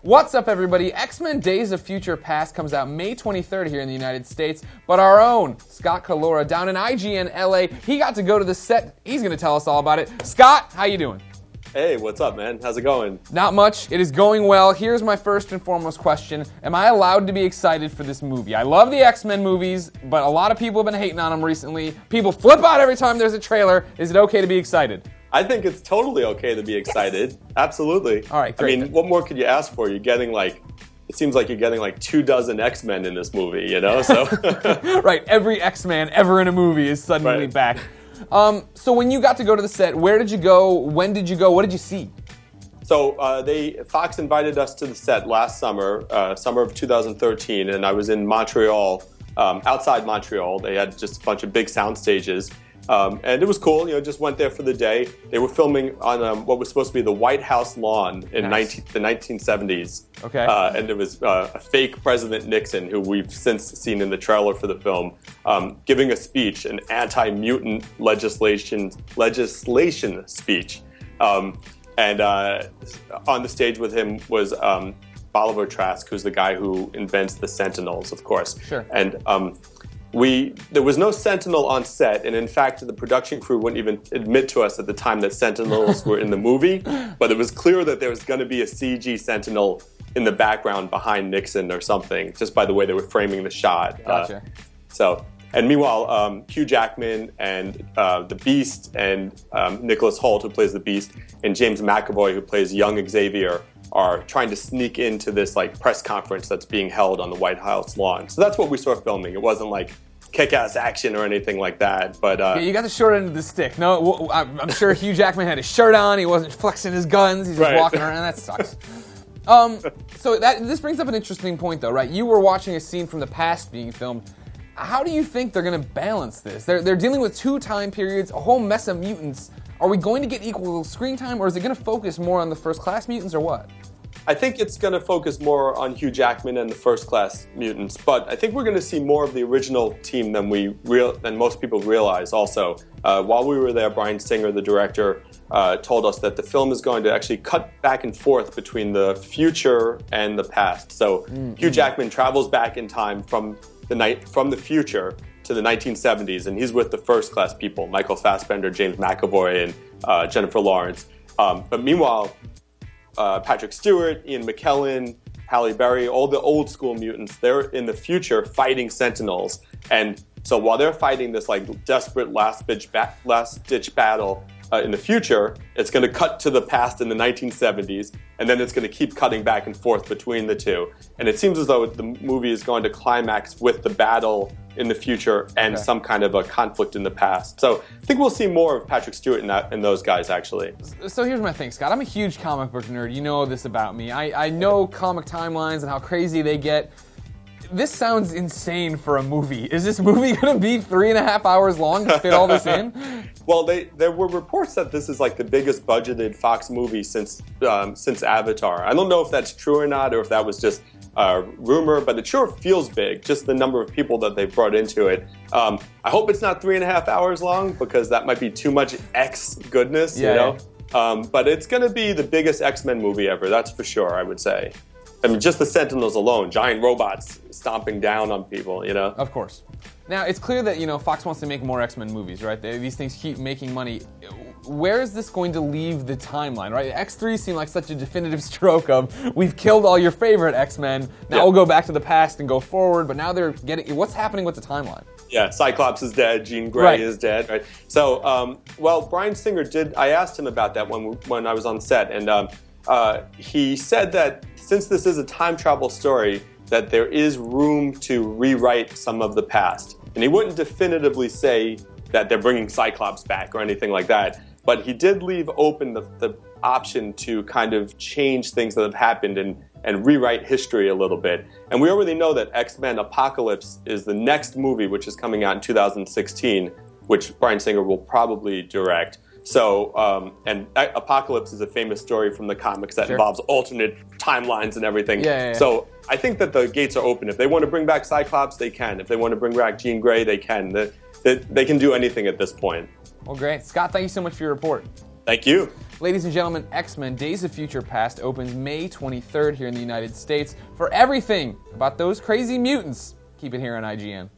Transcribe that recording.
What's up, everybody? X-Men Days of Future Past comes out May 23rd here in the United States, but our own Scott Calora down in IGN LA, he got to go to the set. He's going to tell us all about it. Scott, how you doing? Hey, what's up, man? How's it going? Not much. It is going well. Here's my first and foremost question. Am I allowed to be excited for this movie? I love the X-Men movies, but a lot of people have been hating on them recently. People flip out every time there's a trailer. Is it okay to be excited? I think it's totally okay to be excited. Yes. Absolutely. All right, great. I mean, what more could you ask for? You're getting it seems like you're getting like 24 X-Men in this movie, you know? So right, every X-Man ever in a movie is suddenly back. So when you got to go to the set, where did you go? When did you go? What did you see? So Fox invited us to the set last summer, summer of 2013, and I was in Montreal, outside Montreal. They had just a bunch of big sound stages. And it was cool, just went there for the day. They were filming on what was supposed to be the White House lawn in the 1970s. Okay. And there was a fake President Nixon, who we've since seen in the trailer for the film, giving a speech, an anti-mutant legislation speech. And on the stage with him was Bolivar Trask, who's the guy who invents the Sentinels, of course. Sure. And there was no Sentinel on set, and in fact, the production crew wouldn't even admit to us at the time that Sentinels were in the movie, but it was clear that there was going to be a CG Sentinel in the background behind Nixon or something, just by the way they were framing the shot. Gotcha. And meanwhile, Hugh Jackman and the Beast and Nicholas Hoult, who plays the Beast, and James McAvoy, who plays young Xavier, are trying to sneak into this press conference that's being held on the White House lawn. So that's what we saw filming. It wasn't like kick-ass action or anything like that. But yeah, you got the short end of the stick. No, I'm sure Hugh Jackman had his shirt on. He wasn't flexing his guns. He's just walking around. That sucks. So this brings up an interesting point, though, right? You were watching a scene from the past being filmed. How do you think they're going to balance this? They're dealing with two time periods, a whole mess of mutants. Are we going to get equal screen time, or is it going to focus more on the first-class mutants, or what? I think it's going to focus more on Hugh Jackman and the first-class mutants, but I think we're going to see more of the original team than most people realize. Also, while we were there, Bryan Singer, the director, told us that the film is going to actually cut back and forth between the future and the past. So Hugh Jackman travels back in time from the future to the 1970s, and he's with the first-class people: Michael Fassbender, James McAvoy, and Jennifer Lawrence. But meanwhile, Patrick Stewart, Ian McKellen, Halle Berry, all the old school mutants, they're in the future fighting Sentinels. And so while they're fighting this desperate last-ditch battle in the future, it's going to cut to the past in the 1970s, and then it's going to keep cutting back and forth between the two. And it seems as though the movie is going to climax with the battle in the future and some kind of a conflict in the past. So I think we'll see more of Patrick Stewart and those guys, actually. So here's my thing, Scott. I'm a huge comic book nerd. You know this about me. I know comic timelines and how crazy they get. This sounds insane for a movie. Is this movie going to be 3.5 hours long to fit all this in? Well, there were reports that this is the biggest budgeted Fox movie since Avatar. I don't know if that's true or not, or if that was just a rumor, but it sure feels big, just the number of people that they brought into it. I hope it's not 3.5 hours long, because that might be too much X goodness, you know? But it's going to be the biggest X-Men movie ever, that's for sure, I would say. I mean, just the Sentinels alone, giant robots stomping down on people, you know? Of course. Now, it's clear that, Fox wants to make more X-Men movies, right? These things keep making money. Where is this going to leave the timeline, right? X3 seemed like such a definitive stroke of, we've killed all your favorite X-Men, now we'll go back to the past and go forward, but now they're getting, what's happening with the timeline? Yeah, Cyclops is dead, Jean Grey is dead, right? So, Bryan Singer I asked him about that when I was on set, and he said that since this is a time travel story, that there is room to rewrite some of the past. And he wouldn't definitively say that they're bringing Cyclops back or anything like that, but he did leave open the option to kind of change things that have happened and rewrite history a little bit. And we already know that X-Men Apocalypse is the next movie, which is coming out in 2016, which Bryan Singer will probably direct. So, and Apocalypse is a famous story from the comics that involves alternate timelines and everything. So I think that the gates are open. If they want to bring back Cyclops, they can. If they want to bring back Jean Grey, they can. They can do anything at this point. Well, great. Scott, thank you so much for your report. Thank you. Ladies and gentlemen, X-Men Days of Future Past opens May 23rd here in the United States. For everything about those crazy mutants, keep it here on IGN.